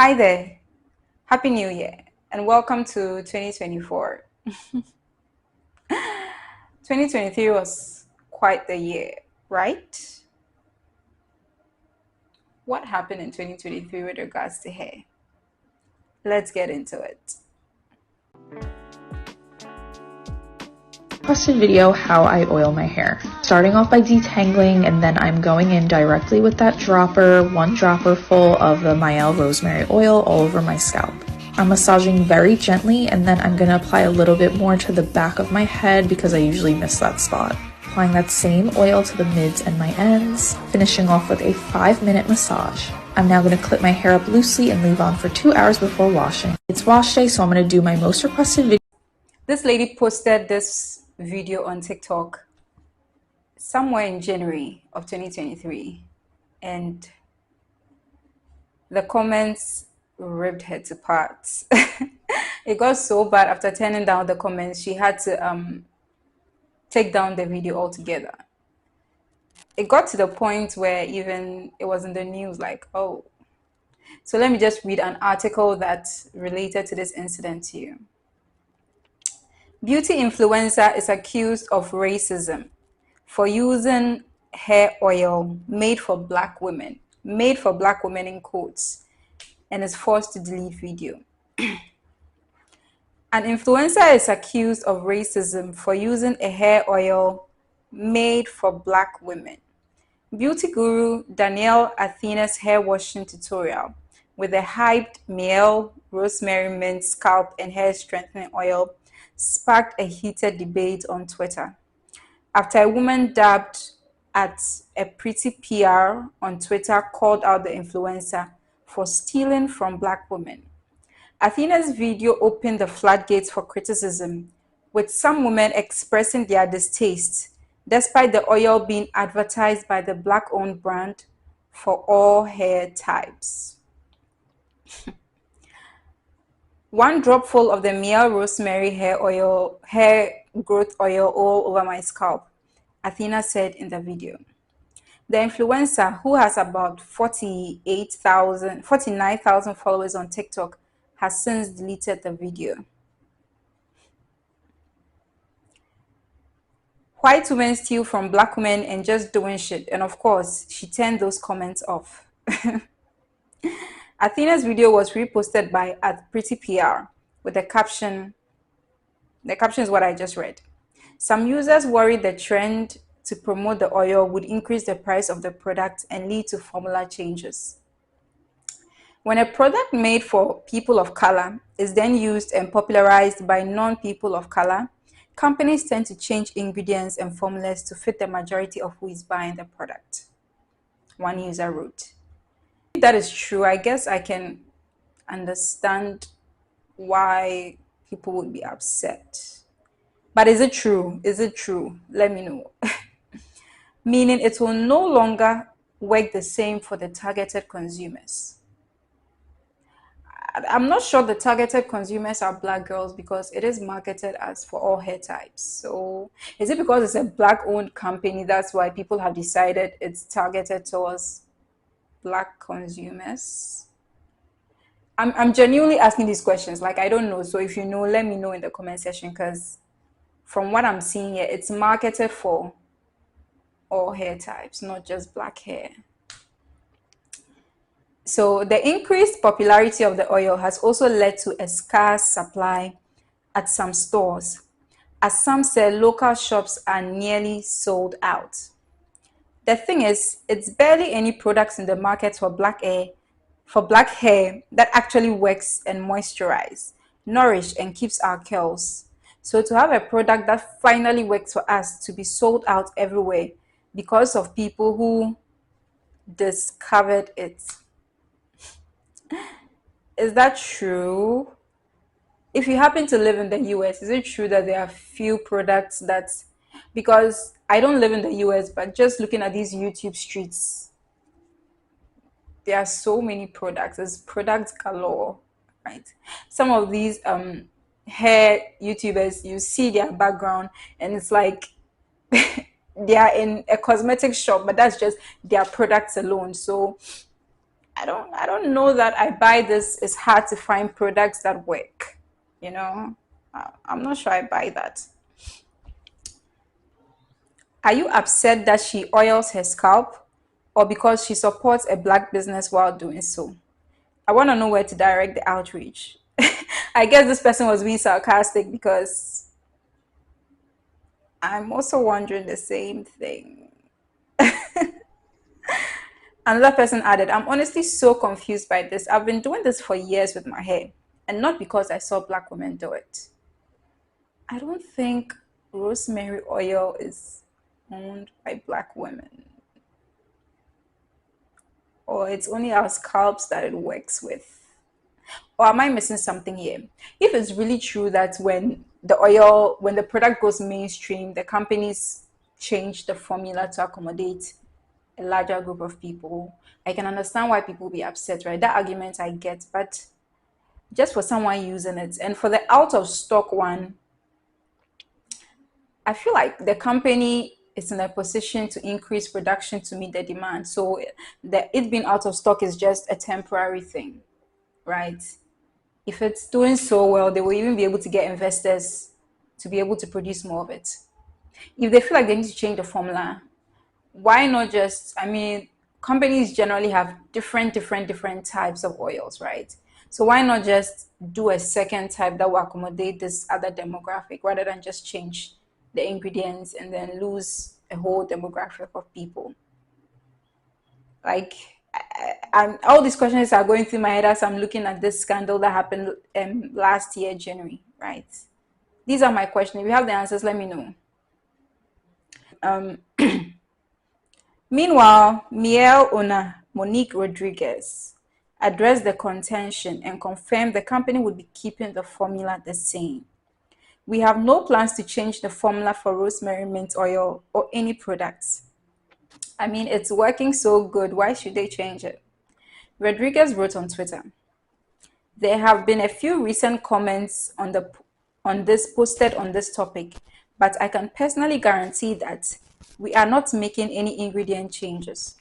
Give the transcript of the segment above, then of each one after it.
Hi there. Happy New Year and welcome to 2024. 2023 was quite the year, right? What happened in 2023 with regards to hair? Let's get into it. Requested video how I oil my hair. Starting off by detangling, and then I'm going in directly with that dropper, one dropper full of the Mielle rosemary oil all over my scalp. I'm massaging very gently, and then I'm going to apply a little bit more to the back of my head because I usually miss that spot. Applying that same oil to the mids and my ends, finishing off with a 5-minute massage. I'm now going to clip my hair up loosely and leave on for 2 hours before washing. It's wash day, so I'm going to do my most requested video. This lady posted this video on TikTok somewhere in January of 2023, and the comments ripped her to parts. It got so bad after turning down the comments, she had to take down the video altogether. It got to the point where even it was in the news, like, oh. So let me just read an article that related to this incident to you. Beauty influencer is accused of racism for using hair oil made for black women in quotes, and is forced to delete video. An influencer is accused of racism for using a hair oil made for black women. Beauty guru Danielle Athena's hair washing tutorial with the hyped Mielle rosemary mint scalp and hair strengthening oil sparked a heated debate on Twitter after a woman dubbed at a pretty PR on Twitter called out the influencer for stealing from black women. Athena's video opened the floodgates for criticism, with some women expressing their distaste despite the oil being advertised by the black-owned brand for all hair types. One dropful of the Mielle rosemary hair growth oil all over my scalp, Athena said in the video. The influencer, who has about 49,000 followers on TikTok, has since deleted the video. White women steal from black women and just doing shit. And of course, she turned those comments off. Athena's video was reposted by at Pretty PR with the caption. The caption is what I just read. Some users worried the trend to promote the oil would increase the price of the product and lead to formula changes. When a product made for people of color is then used and popularized by non-people of color, companies tend to change ingredients and formulas to fit the majority of who is buying the product. One user wrote. If that is true, I guess I can understand why people would be upset. But is it true? Is it true? Let me know. Meaning it will no longer work the same for the targeted consumers. I'm not sure the targeted consumers are black girls because it is marketed as for all hair types. So is it because it's a black owned company that's why people have decided it's targeted towards black consumers? I'm genuinely asking these questions. Like, I don't know. So if you know, let me know in the comment section, because from what I'm seeing here, it's marketed for all hair types, not just black hair. So the increased popularity of the oil has also led to a scarce supply at some stores. As some say, local shops are nearly sold out. The thing is, it's barely any products in the market for black hair that actually works and moisturize, nourish, and keeps our curls. So to have a product that finally works for us to be sold out everywhere because of people who discovered it. Is that true? If you happen to live in the US, is it true that there are few products that, because I don't live in the US, but just looking at these YouTube streets, there are so many products. There's products galore, right? Some of these hair YouTubers, you see their background and it's like they are in a cosmetic shop, but that's just their products alone. So I don't know that I buy this. It's hard to find products that work. You know, I'm not sure I buy that. Are you upset that she oils her scalp or because she supports a black business while doing so? I want to know where to direct the outreach. I guess this person was being sarcastic because I'm also wondering the same thing. Another person added, I'm honestly so confused by this. I've been doing this for years with my hair, and not because I saw black women do it. I don't think rosemary oil is owned by black women, or it's only our scalps that it works with. Or am I missing something here? If it's really true that when the product goes mainstream, the companies change the formula to accommodate a larger group of people, I can understand why people be upset, right? That argument I get, but just for someone using it and for the out of stock one, I feel like the company is in a position to increase production to meet the demand. So it being out of stock is just a temporary thing, right? If it's doing so well, they will even be able to get investors to be able to produce more of it. If they feel like they need to change the formula, why not just, I mean, companies generally have different types of oils, right? So why not just do a second type that will accommodate this other demographic rather than just change the ingredients and then lose a whole demographic of people? Like, all these questions are going through my head as I'm looking at this scandal that happened last year, January, right? These are my questions. If you have the answers, let me know. Meanwhile, Miel owner Monique Rodriguez addressed the contention and confirmed the company would be keeping the formula the same. We have no plans to change the formula for rosemary mint oil or any products. I mean, it's working so good. Why should they change it? Rodriguez wrote on Twitter, there have been a few recent comments on this posted on this topic, but I can personally guarantee that we are not making any ingredient changes.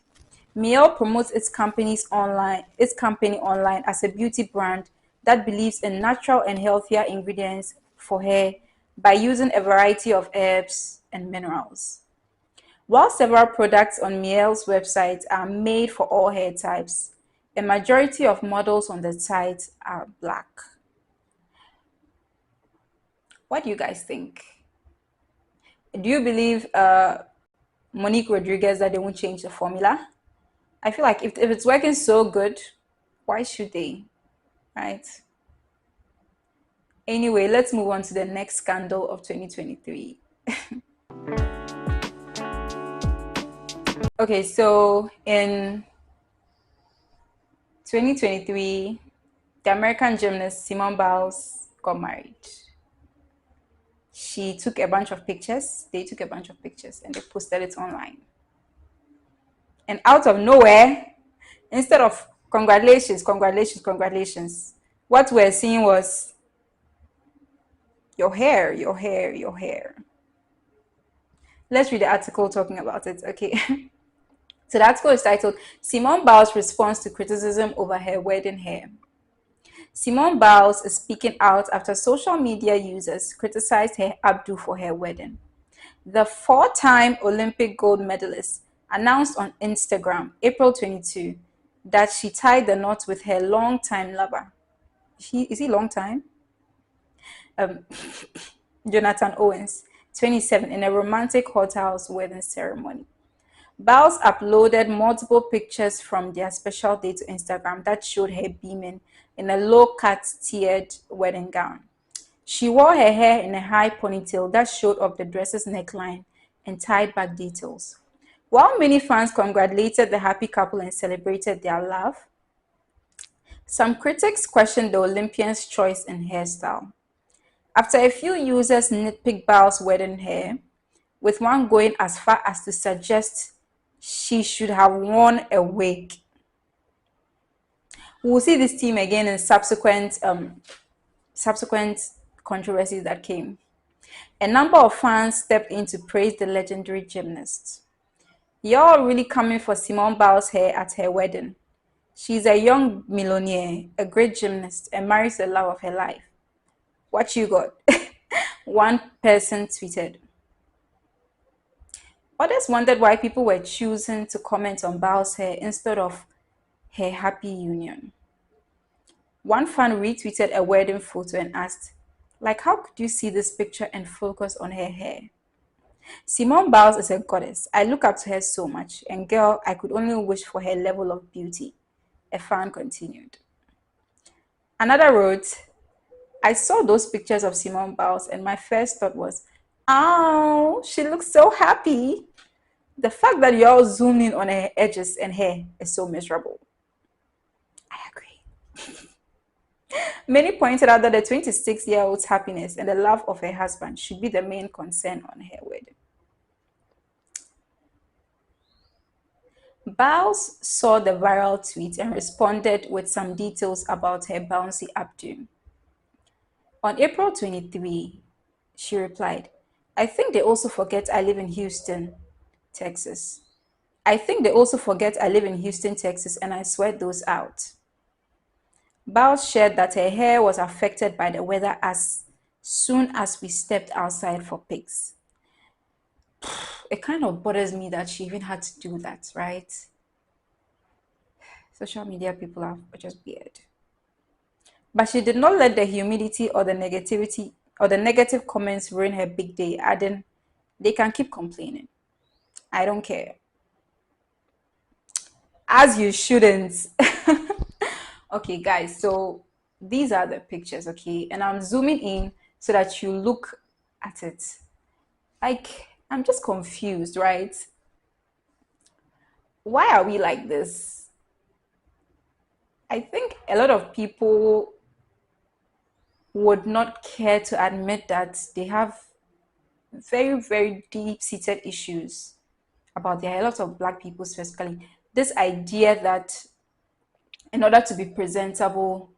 Miel promotes its company online as a beauty brand that believes in natural and healthier ingredients for hair by using a variety of herbs and minerals. While several products on Miel's website are made for all hair types, a majority of models on the site are black. What do you guys think? Do you believe Monique Rodriguez that they won't change the formula? I feel like if it's working so good, why should they? Right? Anyway, let's move on to the next scandal of 2023. Okay, so in 2023, the American gymnast Simone Biles got married. She took a bunch of pictures. They took a bunch of pictures and they posted it online. And out of nowhere, instead of congratulations, congratulations, congratulations, what we're seeing was your hair, your hair, your hair. Let's read the article talking about it. Okay. So the article is titled Simone Biles responds to criticism over her wedding hair. Simone Biles is speaking out after social media users criticized her updo for her wedding. The four-time Olympic gold medalist announced on Instagram, April 22, that she tied the knot with her longtime lover. Is he long time? Um, Jonathan Owens, 27, in a romantic hot house wedding ceremony. Biles uploaded multiple pictures from their special day to Instagram that showed her beaming in a low-cut tiered wedding gown. She wore her hair in a high ponytail that showed off the dress's neckline and tied back details. While many fans congratulated the happy couple and celebrated their love, some critics questioned the Olympian's choice in hairstyle. After a few users nitpicked Biles' wedding hair, with one going as far as to suggest she should have worn a wig. We'll see this team again in subsequent controversies that came. A number of fans stepped in to praise the legendary gymnast. Y'all really coming for Simone Biles' hair at her wedding. She's a young millionaire, a great gymnast, and marries the love of her life. What you got? One person tweeted. Others wondered why people were choosing to comment on Bao's hair instead of her happy union. One fan retweeted a wedding photo and asked, like, how could you see this picture and focus on her hair? Simone Biles is a goddess. I look up to her so much, and girl, I could only wish for her level of beauty. A fan continued. Another wrote, I saw those pictures of Simone Biles, and my first thought was, oh, she looks so happy. The fact that you're all zoomed in on her edges and hair is so miserable. I agree. Many pointed out that the 26-year-old's happiness and the love of her husband should be the main concern on her wedding. Biles saw the viral tweet and responded with some details about her bouncy updo. On April 23, she replied, I think they also forget I live in Houston, Texas. I think they also forget I live in Houston, Texas, and I sweat those out. Biles shared that her hair was affected by the weather as soon as we stepped outside for pics. It kind of bothers me that she even had to do that, right? Social media people are just weird. But she did not let the humidity or the negativity or the negative comments ruin her big day, adding, they can keep complaining. I don't care. As you shouldn't. Okay, guys, so these are the pictures, okay? And I'm zooming in so that you look at it. Like, I'm just confused, right? Why are we like this? I think a lot of people would not care to admit that they have very, very deep-seated issues about their hair. A lot of black people specifically. This idea that in order to be presentable,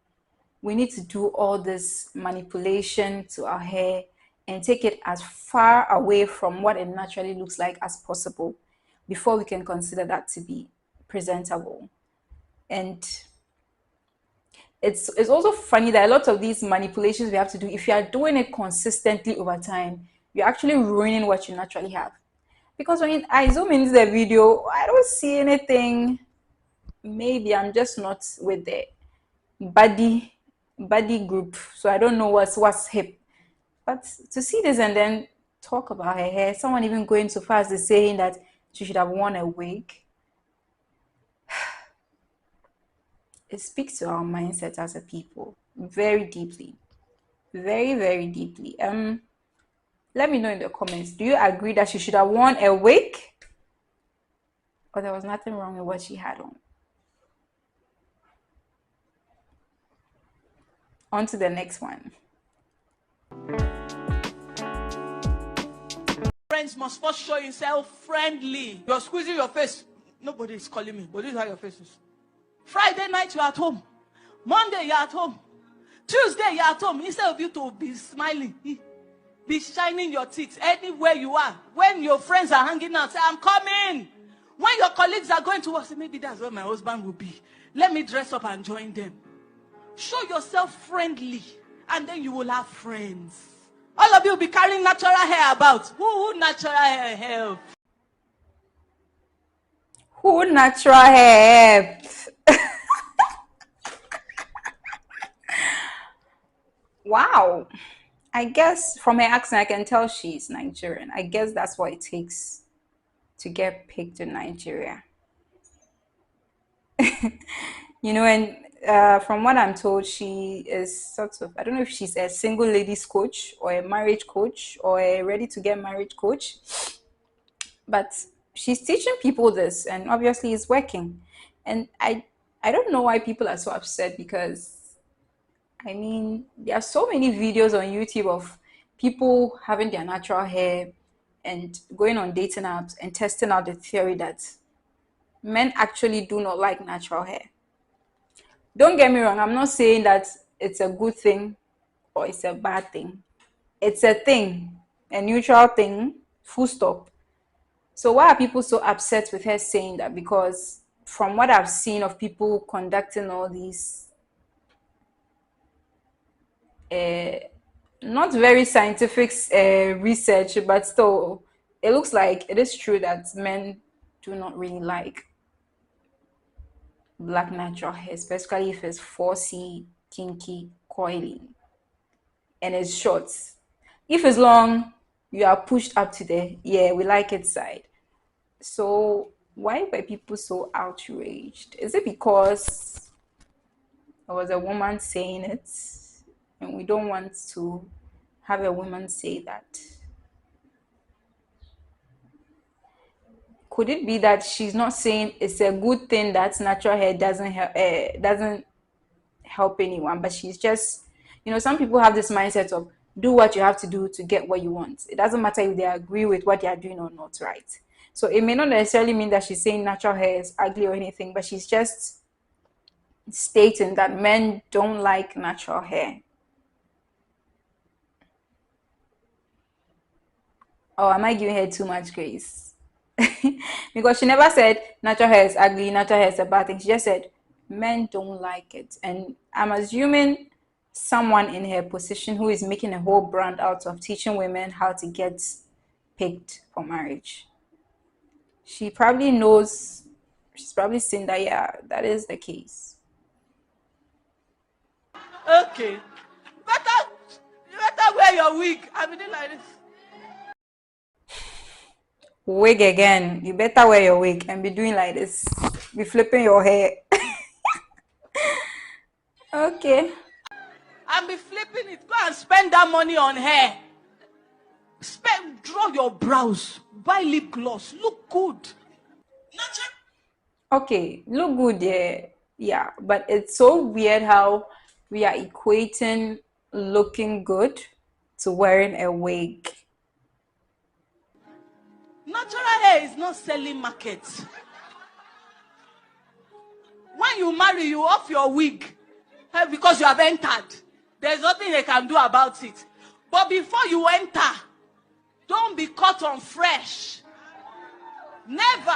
we need to do all this manipulation to our hair and take it as far away from what it naturally looks like as possible before we can consider that to be presentable. And it's also funny that a lot of these manipulations we have to do, if you are doing it consistently over time, you're actually ruining what you naturally have. Because when I zoom into the video, I don't see anything. Maybe I'm just not with the body group, so I don't know what's hip. But to see this and then talk about her hair, someone even going so far as to saying that she should have worn a wig, it speaks to our mindset as a people very deeply, very, very deeply. Let me know in the comments, do you agree that she should have worn a wig, or there was nothing wrong with what she had on? On to the next one. Friends must first show yourself friendly. You're squeezing your face. Nobody is calling me, but this is how your face is. Friday night, you're at home. Monday, you're at home. Tuesday, you're at home. Instead of you to be smiling, be shining your teeth anywhere you are. When your friends are hanging out, say, I'm coming. When your colleagues are going to work, say, maybe that's where my husband will be. Let me dress up and join them. Show yourself friendly, and then you will have friends. All of you will be carrying natural hair about. Who natural hair help? Who natural hair? Wow. I guess from her accent, I can tell she's Nigerian. I guess that's what it takes to get picked in Nigeria. And from what I'm told, she is sort of, I don't know if she's a single ladies coach or a marriage coach or a ready to get married coach, but she's teaching people this, and obviously it's working. And I don't know why people are so upset, because I mean, there are so many videos on YouTube of people having their natural hair and going on dating apps and testing out the theory that men actually do not like natural hair. Don't get me wrong, I'm not saying that it's a good thing or it's a bad thing. It's a thing, a neutral thing, full stop. So why are people so upset with her saying that? Because from what I've seen of people conducting all these not very scientific research, but still, it looks like it is true that men do not really like black natural hair, especially if it's 4C, kinky, coily, and it's short. If it's long, you are pushed up to the yeah, we like it side. So why were people so outraged? Is it because there was a woman saying it, and we don't want to have a woman say that? Could it be that she's not saying it's a good thing that natural hair doesn't help anyone, but she's just, some people have this mindset of do what you have to do to get what you want. It doesn't matter if they agree with what they are doing or not, right? So it may not necessarily mean that she's saying natural hair is ugly or anything, but she's just stating that men don't like natural hair. Or am I giving her too much grace? Because she never said natural hair is ugly, natural hair is a bad thing. She just said men don't like it. And I'm assuming someone in her position who is making a whole brand out of teaching women how to get picked for marriage. She probably knows, she's probably seen that, yeah, that is the case. Okay. You better wear your wig. I'm doing like this. Wig again. You better wear your wig and be doing like this. Be flipping your hair. Okay. And be flipping it. Go and spend that money on hair. Draw your brows. Buy lip gloss. Look good. Okay, look good, yeah. Yeah, but it's so weird how we are equating looking good to wearing a wig. Natural hair is not selling market. When you marry, you off your wig because you have entered. There's nothing they can do about it. But before you enter, don't be caught on fresh. Never.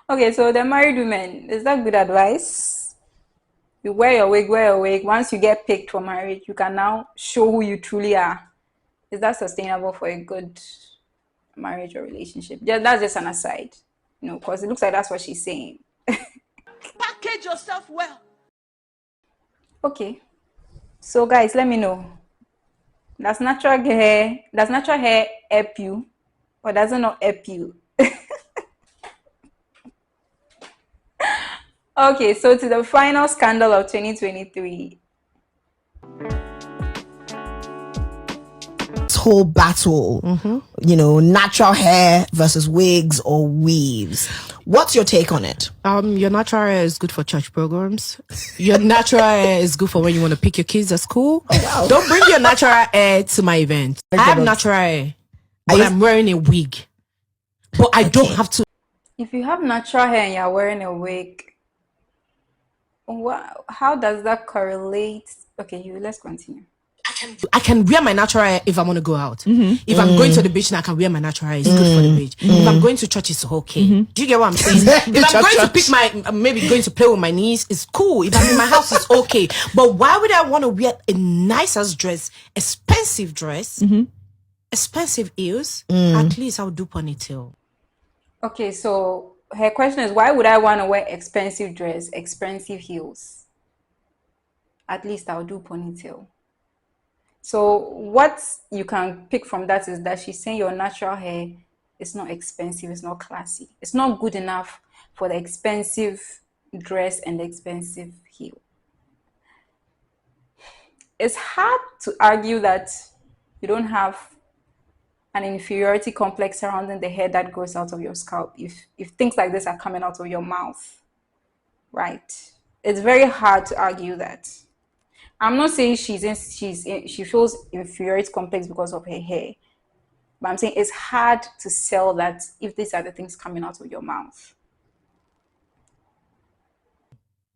Okay, so the married women, is that good advice? You wear your wig. Once you get picked for marriage, you can now show who you truly are. Is that sustainable for a good marriage or relationship? That's just an aside, because it looks like that's what she's saying. Package yourself well. Okay, so guys, let me know. Does natural hair help you, or does it not help you? Okay, so to the final scandal of 2023. Whole battle, natural hair versus wigs or weaves. What's your take on it? Your natural hair is good for church programs. Your natural hair is good for when you want to pick your kids at school. Oh, wow. Don't bring your natural hair to my event. I have natural hair, but I'm wearing a wig. But I don't have to. If you have natural hair and you're wearing a wig, how does that correlate? Okay, let's continue. I can wear my natural hair if I want to go out. If I'm going to the beach, I can wear my natural hair. It's good for the beach. If I'm going to church, it's okay. Do you get what I'm saying? If I'm going to pick maybe going to play with my niece, it's cool. If I'm in my house, it's okay. But why would I want to wear a nice dress, expensive dress, expensive heels? At least I'll do ponytail. Okay, so her question is, why would I want to wear expensive dress, expensive heels? At least I'll do ponytail. So what you can pick from that is that she's saying your natural hair is not expensive, it's not classy. It's not good enough for the expensive dress and the expensive heel. It's hard to argue that you don't have an inferiority complex surrounding the hair that grows out of your scalp if things like this are coming out of your mouth, right? It's very hard to argue that. I'm not saying she feels inferiority complex because of her hair, but I'm saying it's hard to sell that if these are the things coming out of your mouth.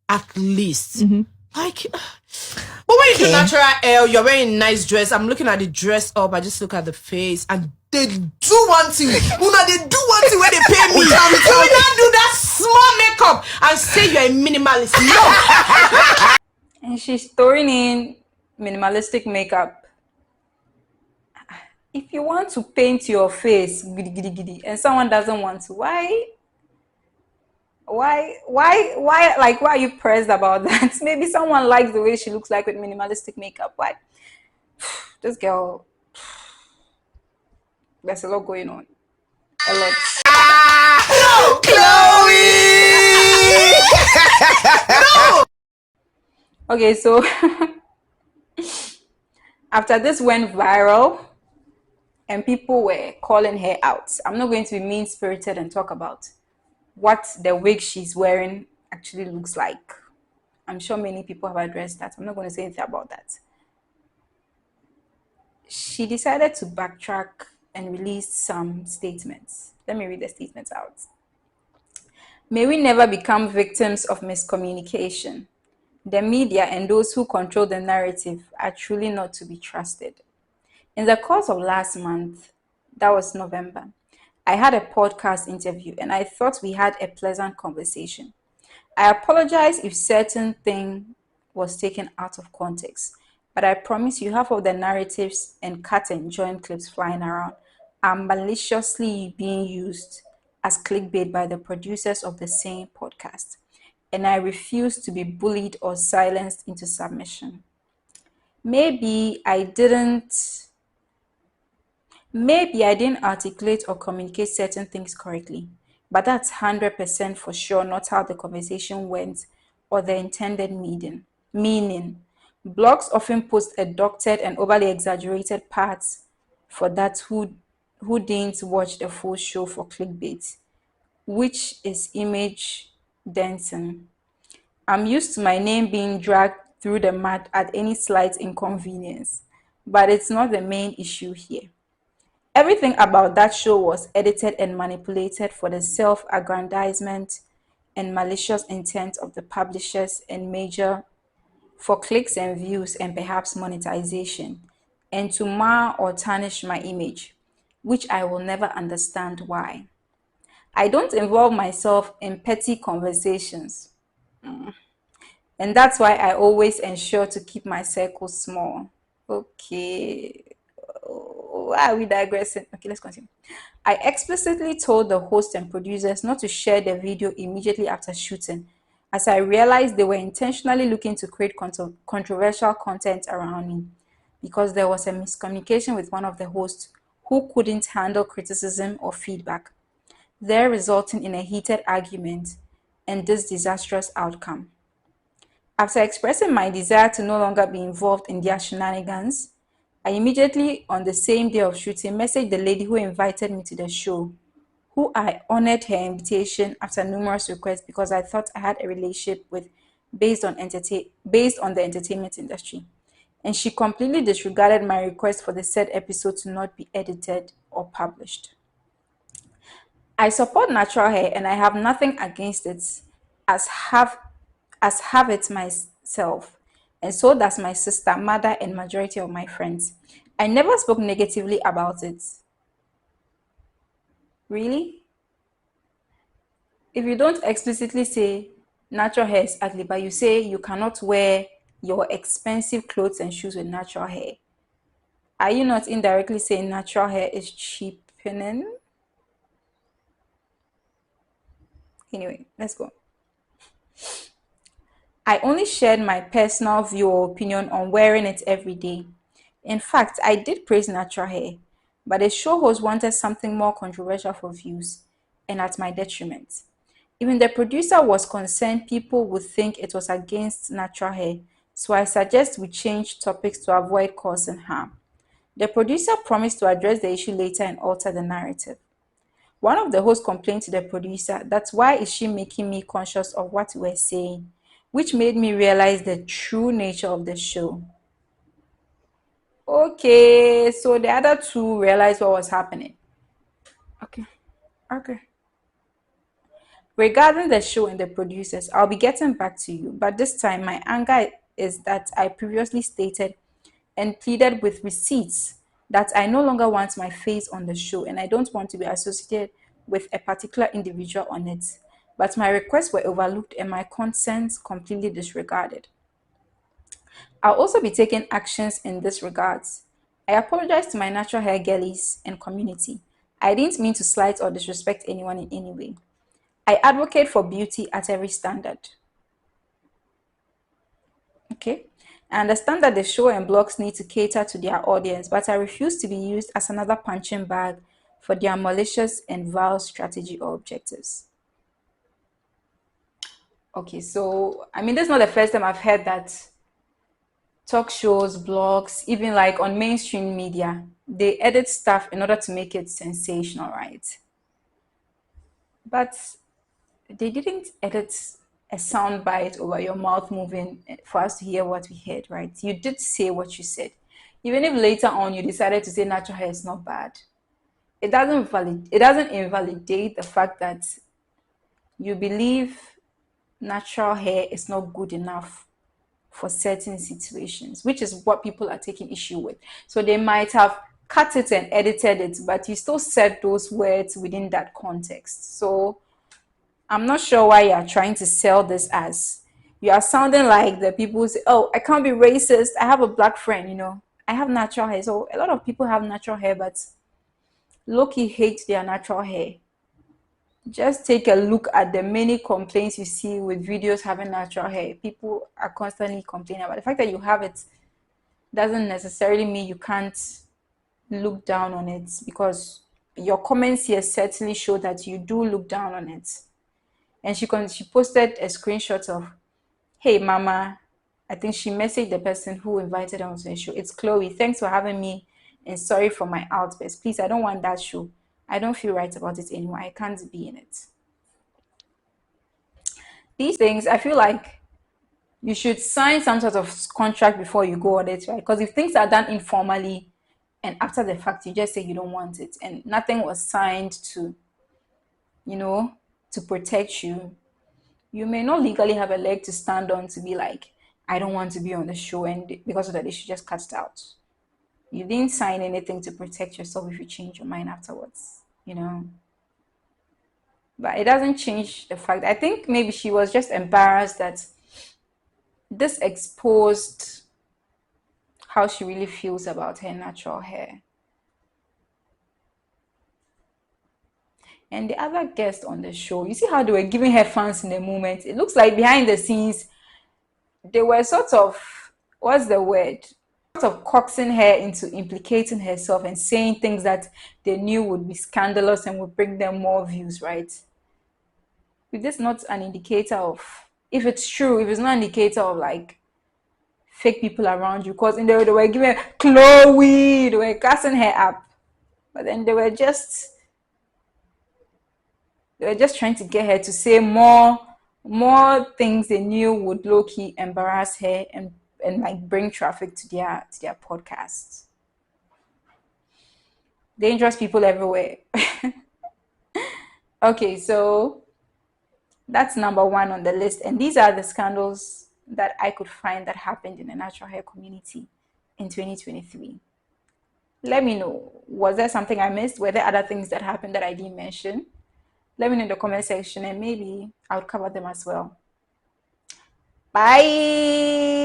At least, but when you into natural hair, you're wearing a nice dress. I'm looking at the dress up. I just look at the face, and they do one thing. Una, they do one thing when they pay me. You will not do that small makeup and say you're a minimalist. No. And she's throwing in minimalistic makeup. If you want to paint your face giddy, giddy, giddy, and someone doesn't want to, why are you pressed about that? Maybe someone likes the way she looks like with minimalistic makeup. Why? This girl, there's a lot going on. A lot. No, Chloe. No. Okay, so after this went viral and people were calling her out, I'm not going to be mean-spirited and talk about what the wig she's wearing actually looks like. I'm sure many people have addressed that. I'm not going to say anything about that. She decided to backtrack and release some statements. Let me read the statements out. May we never become victims of miscommunication. The media and those who control the narrative are truly not to be trusted. In the course of last month, that was November, I had a podcast interview and I thought we had a pleasant conversation. I apologize if certain thing was taken out of context, but I promise you half of the narratives and cut and join clips flying around are maliciously being used as clickbait by the producers of the same podcast, and I refuse to be bullied or silenced into submission. Maybe I didn't articulate or communicate certain things correctly, but that's 100% for sure not how the conversation went or the intended meaning. Blogs often post a doctored and overly exaggerated parts for that who didn't watch the full show for clickbait, which is image dancing. I'm used to my name being dragged through the mud at any slight inconvenience, but it's not the main issue here. Everything about that show was edited and manipulated for the self-aggrandizement and malicious intent of the publishers and major for clicks and views and perhaps monetization, and to mar or tarnish my image, which I will never understand why. I don't involve myself in petty conversations, and that's why I always ensure to keep my circle small. Okay, why are we digressing? Okay, let's continue. I explicitly told the host and producers not to share the video immediately after shooting, as I realized they were intentionally looking to create controversial content around me, because there was a miscommunication with one of the hosts who couldn't handle criticism or feedback, there resulting in a heated argument and this disastrous outcome. After expressing my desire to no longer be involved in their shenanigans, I immediately, on the same day of shooting, messaged the lady who invited me to the show, who I honored her invitation after numerous requests because I thought I had a relationship with based on the entertainment industry. And she completely disregarded my request for the said episode to not be edited or published. I support natural hair and I have nothing against it as have it myself, and so does my sister, mother, and majority of my friends. I never spoke negatively about it. Really? If you don't explicitly say natural hair is ugly, but you say you cannot wear your expensive clothes and shoes with natural hair, are you not indirectly saying natural hair is cheapening? Anyway, let's go. I only shared my personal view or opinion on wearing it every day. In fact, I did praise natural hair, but the show host wanted something more controversial for views, and at my detriment. Even the producer was concerned people would think it was against natural hair, so I suggest we change topics to avoid causing harm. The producer promised to address the issue later and alter the narrative. One of the hosts complained to the producer that why is she making me conscious of what we're saying, which made me realize the true nature of the show. Okay, so the other two realized what was happening. Okay. Regarding the show and the producers, I'll be getting back to you, but this time my anger is that I previously stated and pleaded with receipts that I no longer want my face on the show and I don't want to be associated with a particular individual on it. But my requests were overlooked and my consent completely disregarded. I'll also be taking actions in this regards. I apologize to my natural hair girlies and community. I didn't mean to slight or disrespect anyone in any way. I advocate for beauty at every standard. Okay. I understand that the show and blogs need to cater to their audience, but I refuse to be used as another punching bag for their malicious and vile strategy or objectives. Okay, so I mean, this is not the first time I've heard that talk shows, blogs, even like on mainstream media, they edit stuff in order to make it sensational, right? But they didn't edit a sound bite over your mouth moving for us to hear what we heard, right? You did say what you said. Even if later on you decided to say natural hair is not bad, it doesn't invalidate the fact that you believe natural hair is not good enough for certain situations, which is what people are taking issue with. So they might have cut it and edited it, but you still said those words within that context. So I'm not sure why you're trying to sell this as you are sounding like the people who say, oh, I can't be racist. I have a black friend, I have natural hair. So a lot of people have natural hair, but low-key hate their natural hair. Just take a look at the many complaints you see with videos having natural hair. People are constantly complaining about the fact that you have it doesn't necessarily mean you can't look down on it, because your comments here certainly show that you do look down on it. And she posted a screenshot of, hey mama, I think she messaged the person who invited her onto the show. It's Chloe. Thanks for having me and sorry for my outburst. Please, I don't want that show. I don't feel right about it anymore. I can't be in it. These things, I feel like you should sign some sort of contract before you go on it, right? Because if things are done informally and after the fact you just say you don't want it and nothing was signed to, to protect you, you may not legally have a leg to stand on to be like, I don't want to be on the show, and because of that, they should just cut it out. You didn't sign anything to protect yourself if you change your mind afterwards, But it doesn't change the fact. I think maybe she was just embarrassed that this exposed how she really feels about her natural hair. And the other guest on the show, you see how they were giving her fans in the moment. It looks like behind the scenes, they were sort of, what's the word? Sort of coaxing her into implicating herself and saying things that they knew would be scandalous and would bring them more views, right? If this not an indicator of, if it's true, if it's not an indicator of like fake people around you, because in there they were giving her Chloe, they were gassing her up, but then they were just trying to get her to say more things they knew would low-key embarrass her and like bring traffic to their podcasts. Dangerous people everywhere. Okay, so that's number one on the list, and these are the scandals that I could find that happened in the natural hair community in 2023. Let me know, was there something I missed? Were there other things that happened that I didn't mention? Let me know in the comment section and maybe I'll cover them as well. Bye.